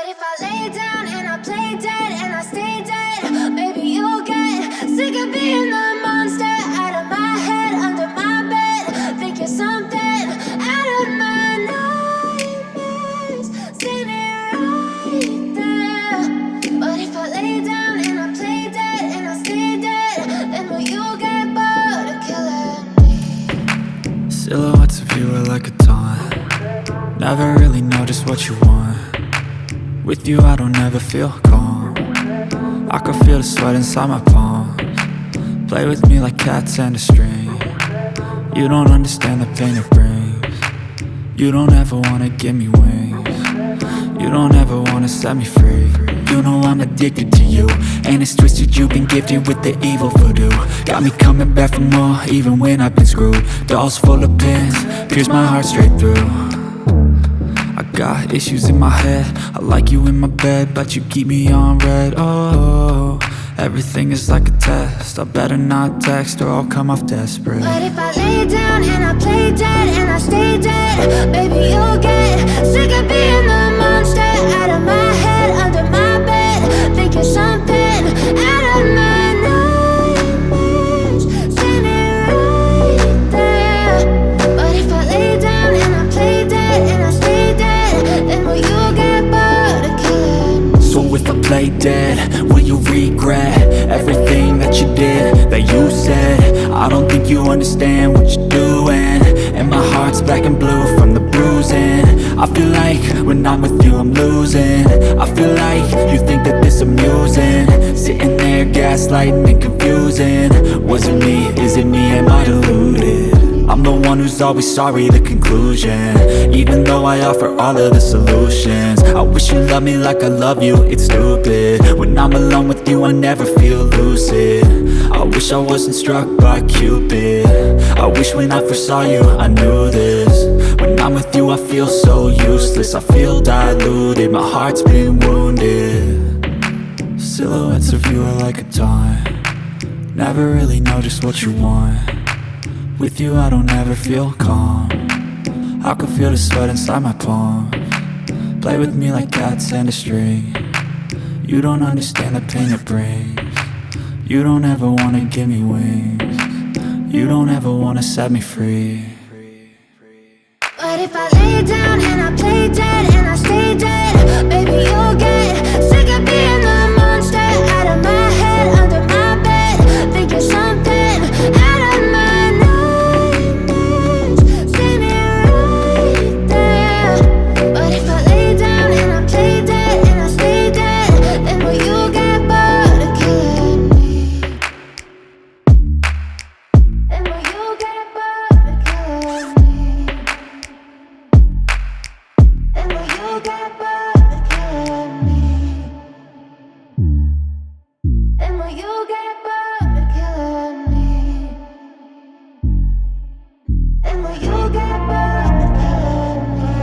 if I lay down and I play dead and I stay dead, maybe you'll get sick of being the monster out of my head, under my bed. Think you're something out of my nightmares, standing right there. But if I lay down and I play dead and I stay dead, then will you get bored of killing me? Silhouettes of you are like a taunt. Never really know just what you want. With you I don't ever feel calm. I can feel the sweat inside my palms. Play with me like cats and a string. You don't understand the pain it brings. You don't ever wanna give me wings. You don't ever wanna set me free. You know I'm addicted to you, and it's twisted, you've been gifted with the evil voodoo. Got me coming back for more, even when I've been screwed. Dolls full of pins, pierce my heart straight through. I got issues in my head, I like you in my bed, but you keep me on red. Oh, everything is like a test, I better not text or I'll come off desperate. But if I lay down and I play dead and I stay dead, baby you'll get sick of being the monster out of my head, under my bed. Think you're something out of my nightmares, standing right there. But if I lay down and I play dead and I stay dead, then will you get bored of killing me? So if I play dead, will you regret everything that you did, that you said? I don't think you understand what you're doing, and my heart's black and blue from the bruising. I feel like when I'm with you I'm losing. I feel like you think that this amusing, sitting there gaslighting and confusing. Was it me? Is it me? Am I deluded? I'm the one who's always sorry, the conclusion, even though I offer all of the solutions. I wish you loved me like I love you, it's stupid. When I'm alone with you I never feel lucid. I wish I wasn't struck by Cupid. I wish when I first saw you I knew this. When I'm with you I feel so useless, I feel diluted, my heart's been wounded. Silhouettes of you are like a taunt. Never really know just what you want. With you I don't ever feel calm. I can feel the sweat inside my palms. Play with me like cats and a string. You don't understand the pain it brings. You don't ever wanna give me wings. You don't ever wanna set me free. But if I lay down and I play dead and I stay dead, baby you'll get sick of being the monster out of my head, under my bed. Think you're something out of my nightmares, standing right there. But if I lay down and I play dead and I stay dead, then will you get bored of killing me? Then will you get bored of killing me? And will you get bored of killing me? And will you get bored of killing me? And will you get bored of killing me?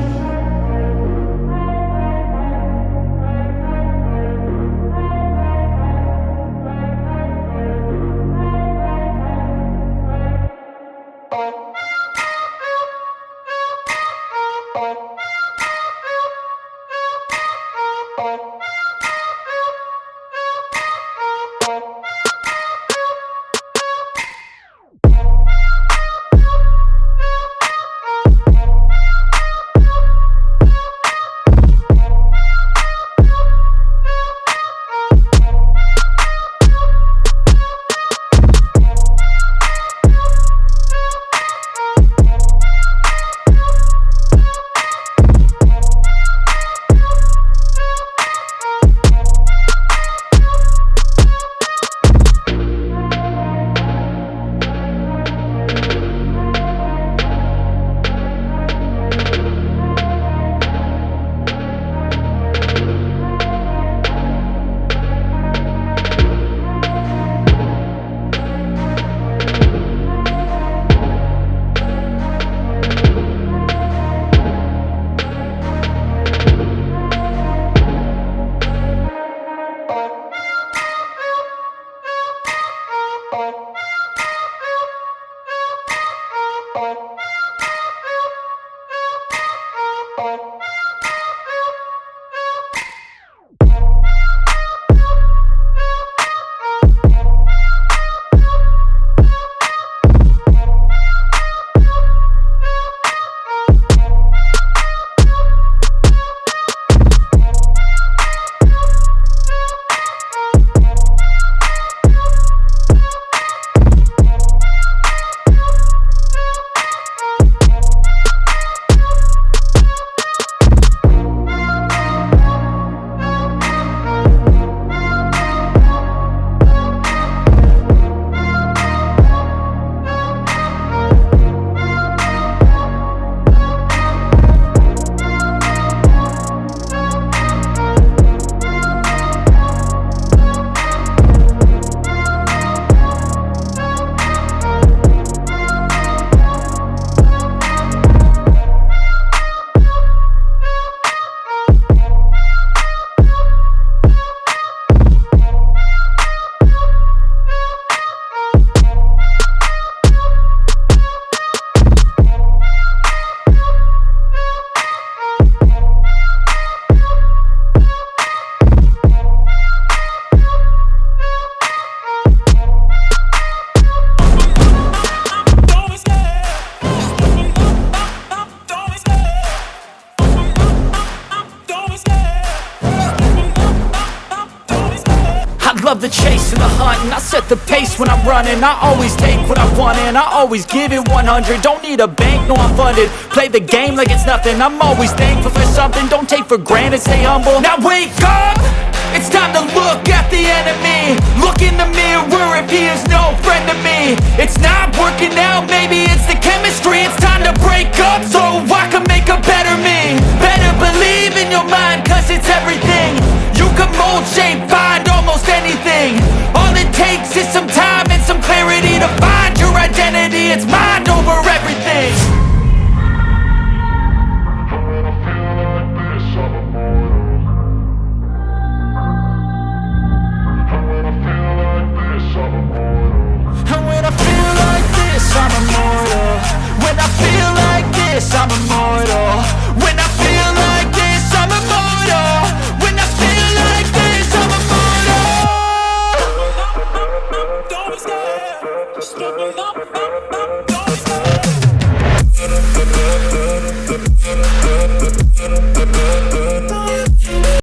love the chase and the hunt, and I set the pace when I'm running. I always take what I want and I always give it 100. Don't need a bank, no I'm funded. Play the game like it's nothing. I'm always thankful for something. Don't take for granted, stay humble. Now wake up! It's time to look at the enemy. Look in the mirror if he is no friend to me. It's not working out, maybe it's the chemistry. It's time to break up so I can make a better me. Better believe in your mind, cause it's everything.